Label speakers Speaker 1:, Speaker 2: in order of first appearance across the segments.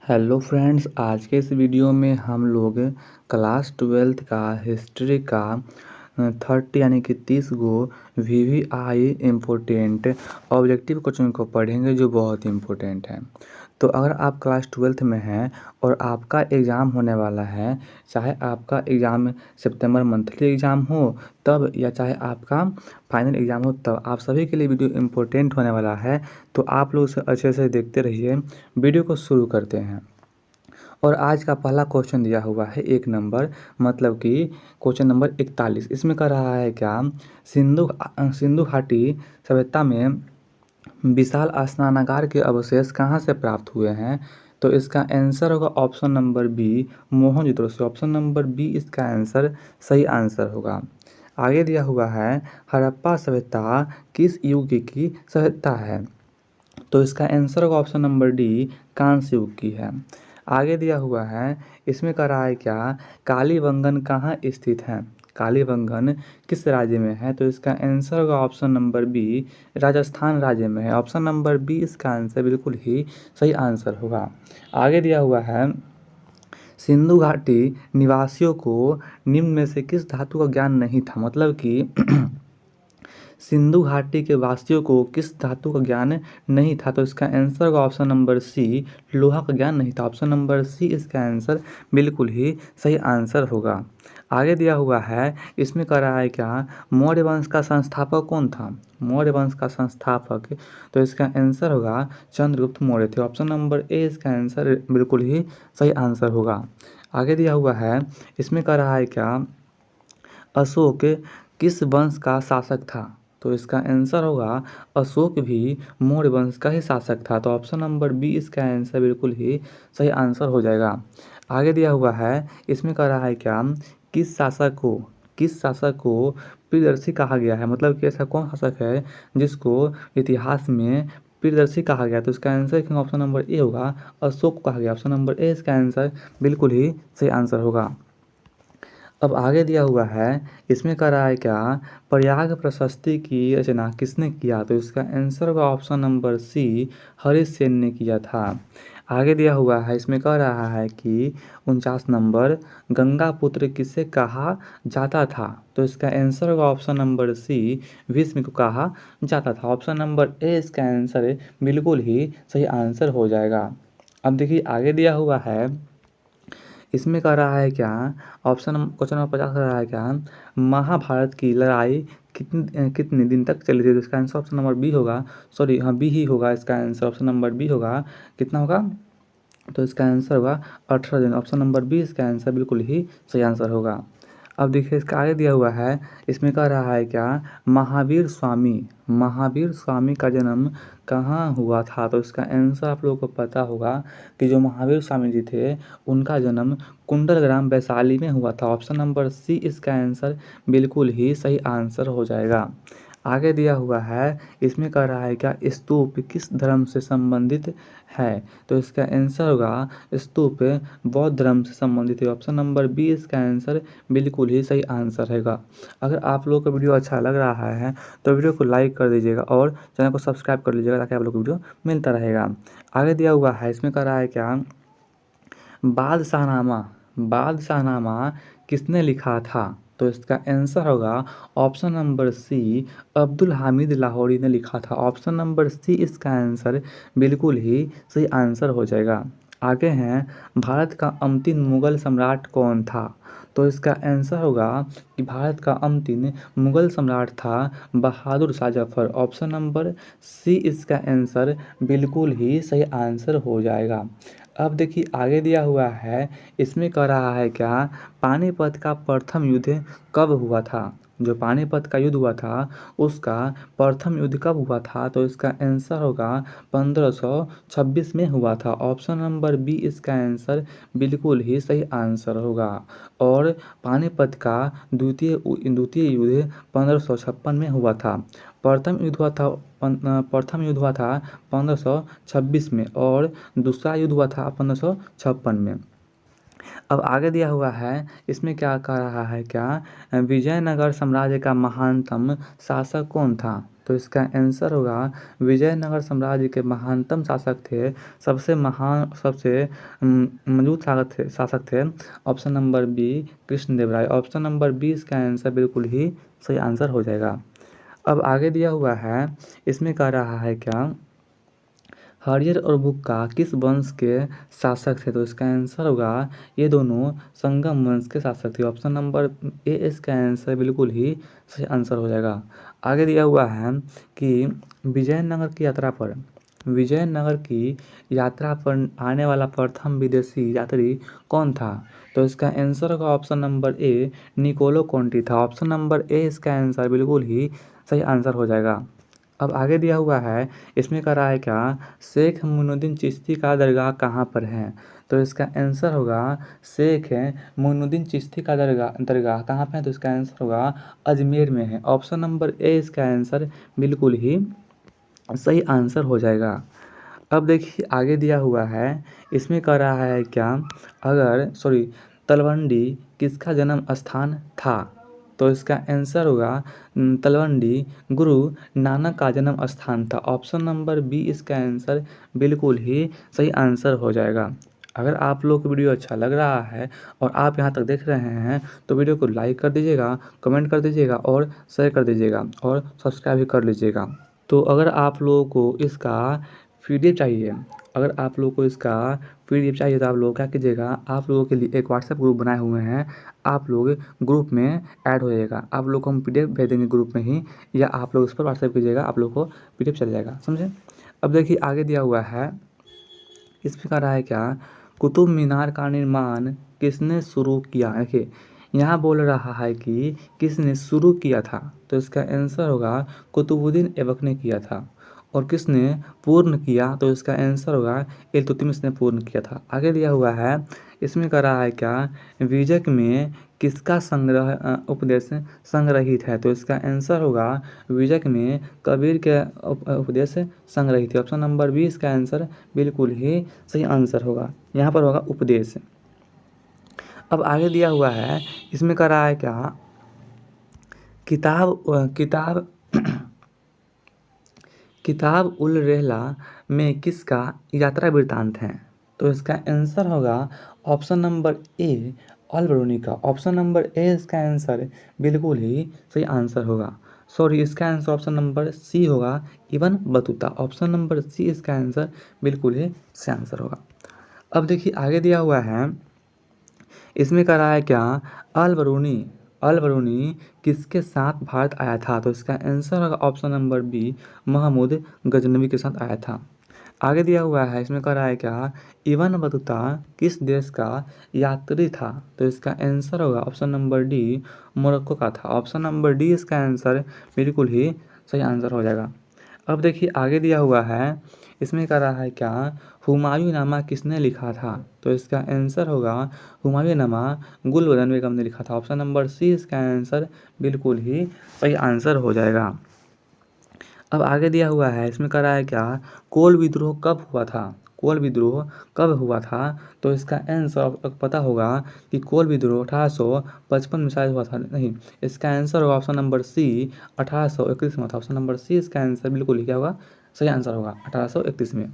Speaker 1: Hello friends, आज के इस वीडियो में हम लोग क्लास 12th का हिस्ट्री का 30 यानी कि 30 गो VVI इम्पोर्टेंट ऑब्जेक्टिव क्वेश्चन को पढ़ेंगे जो बहुत इम्पोर्टेंट है। तो अगर आप क्लास 12th में हैं और आपका एग्ज़ाम होने वाला है, चाहे आपका एग्ज़ाम सितंबर मंथली एग्ज़ाम हो तब या चाहे आपका फाइनल एग्ज़ाम हो तब, आप सभी के लिए वीडियो इम्पोर्टेंट होने वाला है। तो आप लोग इसे अच्छे से देखते रहिए। वीडियो को शुरू करते हैं। और आज का पहला क्वेश्चन दिया हुआ है 1 नंबर, मतलब कि क्वेश्चन नंबर 41। इसमें कह रहा है क्या, सिंधु घाटी सभ्यता में विशाल स्नानागार के अवशेष कहाँ से प्राप्त हुए हैं? तो इसका आंसर होगा ऑप्शन नंबर बी, मोहनजोदड़ो से। ऑप्शन नंबर बी इसका आंसर सही आंसर होगा। आगे दिया हुआ है, हड़प्पा सभ्यता किस युग की सभ्यता है? तो इसका आंसर होगा ऑप्शन नंबर डी, कांस्य युग की है। आगे दिया हुआ है, इसमें कह रहा है क्या, कालीबंगन कहाँ स्थित है? कालीबंगन किस राज्य में है? तो इसका आंसर होगा ऑप्शन नंबर बी, राजस्थान राज्य में है। ऑप्शन नंबर बी इसका आंसर बिल्कुल ही सही आंसर होगा। आगे दिया हुआ है, सिंधु घाटी निवासियों को निम्न में से किस धातु का ज्ञान नहीं था? मतलब कि सिंधु घाटी के वासियों को किस धातु का ज्ञान नहीं था? तो इसका आंसर होगा ऑप्शन नंबर सी, लोहा का ज्ञान नहीं था। ऑप्शन नंबर सी इसका आंसर बिल्कुल ही सही आंसर होगा। आगे दिया हुआ है, इसमें कह रहा है क्या, मौर्य वंश का संस्थापक कौन था? मौर्य वंश का संस्थापक, तो इसका आंसर होगा चंद्रगुप्त मौर्य थे। ऑप्शन नंबर ए इसका आंसर बिल्कुल ही सही आंसर होगा। आगे दिया हुआ है, इसमें कह रहा है क्या, अशोक किस वंश का शासक था? तो इसका आंसर होगा अशोक भी मौर्य वंश का ही शासक था। तो ऑप्शन नंबर बी इसका आंसर बिल्कुल ही सही आंसर हो जाएगा। आगे दिया हुआ है, इसमें कह रहा है क्या, किस शासक को प्रियदर्शी कहा गया है? मतलब कि ऐसा कौन शासक है जिसको इतिहास में प्रियदर्शी कहा गया? तो इसका आंसर ऑप्शन नंबर ए होगा, अशोक कहा गया। ऑप्शन नंबर ए इसका आंसर बिल्कुल ही सही आंसर होगा। अब आगे दिया हुआ है, इसमें कह रहा है क्या, प्रयाग प्रशस्ति की रचना किसने किया? तो इसका आंसर होगा ऑप्शन नंबर सी, हरिसेन ने किया था। आगे दिया हुआ है, इसमें कह रहा है कि 49 नंबर, गंगा पुत्र किसे कहा जाता था? तो इसका आंसर होगा ऑप्शन नंबर सी, भीष्म को कहा जाता था। ऑप्शन नंबर ए इसका आंसर बिल्कुल ही सही आंसर हो जाएगा। अब देखिए आगे दिया हुआ है, इसमें कह रहा है क्या, क्वेश्चन नंबर 50 कह रहा है क्या, महाभारत की लड़ाई कितने दिन तक चली थी? तो इसका आंसर ऑप्शन नंबर बी होगा, सॉरी हाँ बी ही होगा। इसका आंसर ऑप्शन नंबर बी होगा, कितना होगा? तो इसका आंसर होगा 18 दिन। ऑप्शन नंबर बी इसका आंसर बिल्कुल ही सही आंसर होगा। अब देखिए इसका आगे दिया हुआ है, इसमें कह रहा है क्या, महावीर स्वामी का जन्म कहाँ हुआ था? तो इसका आंसर आप लोगों को पता होगा कि जो महावीर स्वामी जी थे उनका जन्म कुंडलग्राम वैशाली में हुआ था। ऑप्शन नंबर सी इसका आंसर बिल्कुल ही सही आंसर हो जाएगा। आगे दिया हुआ है, इसमें कह रहा है क्या, स्तूप किस धर्म से संबंधित है? तो इसका आंसर होगा स्तूप बौद्ध धर्म से संबंधित है। ऑप्शन नंबर बी इसका आंसर बिल्कुल ही सही आंसर रहेगा। अगर आप लोगों को वीडियो अच्छा लग रहा है तो वीडियो को लाइक कर दीजिएगा और चैनल को सब्सक्राइब कर लीजिएगा ताकि आप लोग को वीडियो मिलता रहेगा। आगे दिया हुआ है, इसमें कह रहा है क्या, बादशाहनामा किसने लिखा था? तो इसका आंसर होगा option number C, Abdul Hamid Lahori ने लिखा था। ऑप्शन नंबर सी इसका आंसर बिल्कुल ही सही आंसर हो जाएगा। आगे हैं, भारत का अंतिम मुगल सम्राट कौन था? तो इसका आंसर होगा कि भारत का अंतिम मुगल सम्राट था Bahadur Shah Zafar. Option number C इसका आंसर बिल्कुल ही सही आंसर हो जाएगा। अब देखिए आगे दिया हुआ है, इसमें कह रहा है क्या, पानीपत का प्रथम युद्ध कब हुआ था? जो पानीपत का युद्ध हुआ था उसका प्रथम युद्ध कब हुआ था? तो इसका आंसर होगा 1526 में हुआ था। ऑप्शन नंबर बी इसका आंसर बिल्कुल ही सही आंसर होगा। और पानीपत का द्वितीय युद्ध 1556 में हुआ था। प्रथम युद्ध हुआ था 1526 में और दूसरा युद्ध हुआ था 1556 में। अब आगे दिया हुआ है, इसमें क्या कह रहा है, क्या विजयनगर साम्राज्य का महानतम शासक कौन था? तो इसका आंसर होगा विजयनगर साम्राज्य के महानतम शासक थे, सबसे महान, सबसे मजबूत शासक थे ऑप्शन नंबर बी कृष्णदेव राय। ऑप्शन नंबर बी इसका आंसर बिल्कुल ही सही आंसर हो जाएगा। अब आगे दिया हुआ है, इसमें कह रहा है क्या हरियर और भुक्का किस वंश के शासक थे? तो इसका आंसर होगा ये दोनों संगम वंश के शासक थे। ऑप्शन नंबर ए इसका आंसर बिल्कुल ही सही आंसर हो जाएगा। आगे दिया हुआ है कि विजयनगर की यात्रा पर आने वाला प्रथम विदेशी यात्री कौन था? तो इसका आंसर होगा ऑप्शन नंबर ए निकोलो कॉन्टी था। ऑप्शन नंबर ए इसका आंसर बिल्कुल ही सही आंसर हो जाएगा। अब आगे दिया हुआ है, इसमें कह रहा है क्या शेख मोइनुद्दीन चिश्ती का दरगाह कहाँ पर है? तो इसका आंसर होगा शेख मोइनुद्दीन चिश्ती का दरगाह कहाँ पे है? तो इसका आंसर होगा अजमेर में है। ऑप्शन नंबर ए इसका आंसर बिल्कुल ही सही आंसर हो जाएगा। अब देखिए आगे दिया हुआ है, इसमें कह रहा है क्या तलवंडी किसका जन्म स्थान था? तो इसका आंसर होगा तलवंडी गुरु नानक का जन्म स्थान था। ऑप्शन नंबर बी इसका आंसर बिल्कुल ही सही आंसर हो जाएगा। अगर आप लोग को वीडियो अच्छा लग रहा है और आप यहाँ तक देख रहे हैं तो वीडियो को लाइक कर दीजिएगा, कमेंट कर दीजिएगा और शेयर कर दीजिएगा और सब्सक्राइब भी कर लीजिएगा। तो अगर आप लोगों को इसका पीडीएफ चाहिए तो आप लोग क्या कीजिएगा, आप लोगों के लिए एक व्हाट्सएप ग्रुप बनाए हुए हैं, आप लोग ग्रुप में ऐड हो जाइएगा। आप लोग को हम पीडीएफ भेज देंगे ग्रुप में ही, या आप लोग उस पर व्हाट्सएप कीजिएगा, आप लोग को पीडीएफ चल जाएगा, समझे। अब देखिए आगे दिया हुआ है, इसमें कह रहा है क्या कुतुब मीनार का निर्माण किसने शुरू किया? देखिए यहाँ बोल रहा है कि किसने शुरू किया था, तो इसका आंसर होगा कुतुबुद्दीन ऐबक ने किया था। और किसने पूर्ण किया? तो इसका आंसर होगा इल्तुतमिश ने पूर्ण किया था। आगे दिया हुआ है, इसमें कह रहा है क्या विजय में किसका उपदेश संग्रहित है? तो इसका आंसर होगा विजय में कबीर के उपदेश संग्रहित है। ऑप्शन नंबर बी इसका आंसर बिल्कुल ही सही आंसर होगा, यहाँ पर होगा उपदेश। अब आगे दिया हुआ है, इसमें कह रहा है क्या किताब उल रहला में किसका यात्रा वृत्तांत है? तो इसका आंसर होगा ऑप्शन नंबर ए अल बरूनी का। ऑप्शन नंबर ए इसका आंसर बिल्कुल ही सही आंसर होगा। इसका आंसर ऑप्शन नंबर सी होगा Ibn Battuta. Option number C इसका आंसर बिल्कुल ही सही आंसर होगा। अब देखिए आगे दिया हुआ है, इसमें कह रहा है क्या अल बरूनी किसके साथ भारत आया था? तो इसका आंसर होगा option number B Mahmud Ghaznavi के साथ आया था। आगे दिया हुआ है, इसमें कह रहा है क्या इब्न बतूता किस देश का यात्री था? तो इसका आंसर होगा ऑप्शन नंबर डी मोरक्को का था। ऑप्शन नंबर डी इसका आंसर बिल्कुल ही सही आंसर हो जाएगा। अब देखिए आगे दिया हुआ है, इसमें कह रहा है क्या हुमायूं नामा किसने लिखा था? तो इसका आंसर होगा हुमायूं नामा गुलबदन बेगम ने लिखा था। ऑप्शन नंबर सी इसका आंसर बिल्कुल ही सही आंसर हो जाएगा। अब आगे दिया हुआ है, इसमें कह रहा है क्या कोल विद्रोह कब हुआ था? तो इसका आंसर पता होगा कि कोल विद्रोह 1855 में शायद हुआ था। नहीं, इसका आंसर होगा ऑप्शन नंबर सी 1831 में था। ऑप्शन नंबर सी इसका आंसर बिल्कुल ही क्या होगा सही आंसर होगा 1831 में।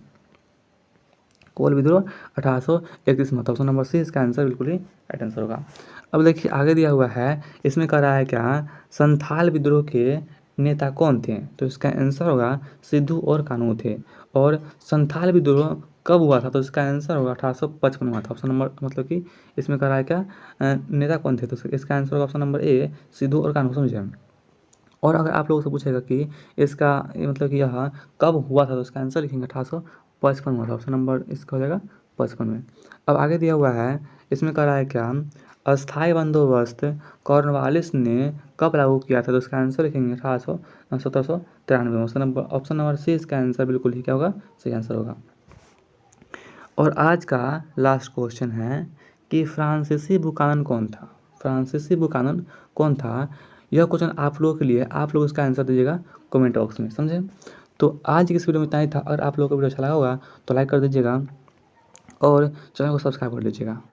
Speaker 1: कोल विद्रोह 1831 में था। ऑप्शन नंबर सी इसका आंसर बिल्कुल ही राइट आंसर होगा। अब देखिए आगे दिया हुआ है, इसमें कह रहा है क्या संथाल विद्रोह के नेता कौन थे? तो इसका आंसर होगा सिद्धू और कानू थे। और संथाल विद्रोह कब हुआ था? तो इसका आंसर होगा 1855 में हुआ था। ऑप्शन नंबर मतलब कि इसमें कह रहा है क्या नेता कौन थे? तो इसका आंसर होगा ऑप्शन नंबर ए सिद्धू और कानू, समझे। और अगर आप लोगों से पूछेगा कि इसका मतलब कि यह कब हुआ था, तो इसका आंसर लिखेंगे 1855 हुआ था। ऑप्शन नंबर इसका हो जाएगा 55 में। अब आगे दिया हुआ है, इसमें कह रहा है क्या अस्थायी बंदोबस्त कॉर्नवालिस ने कब लागू किया था? तो इसका आंसर लिखेंगे 1793 में। ऑप्शन नंबर सी इसका आंसर बिल्कुल ही क्या होगा सही आंसर होगा। और आज का लास्ट क्वेश्चन है कि फ्रांसीसी बुकानन कौन था? यह क्वेश्चन आप लोगों के लिए, आप लोग इसका आंसर दीजिएगा कमेंट बॉक्स में, समझे। तो आज की इस वीडियो में इतना ही था। अगर आप लोगों को वीडियो अच्छा लगा होगा तो लाइक कर दीजिएगा और चैनल को सब्सक्राइब कर लीजिएगा।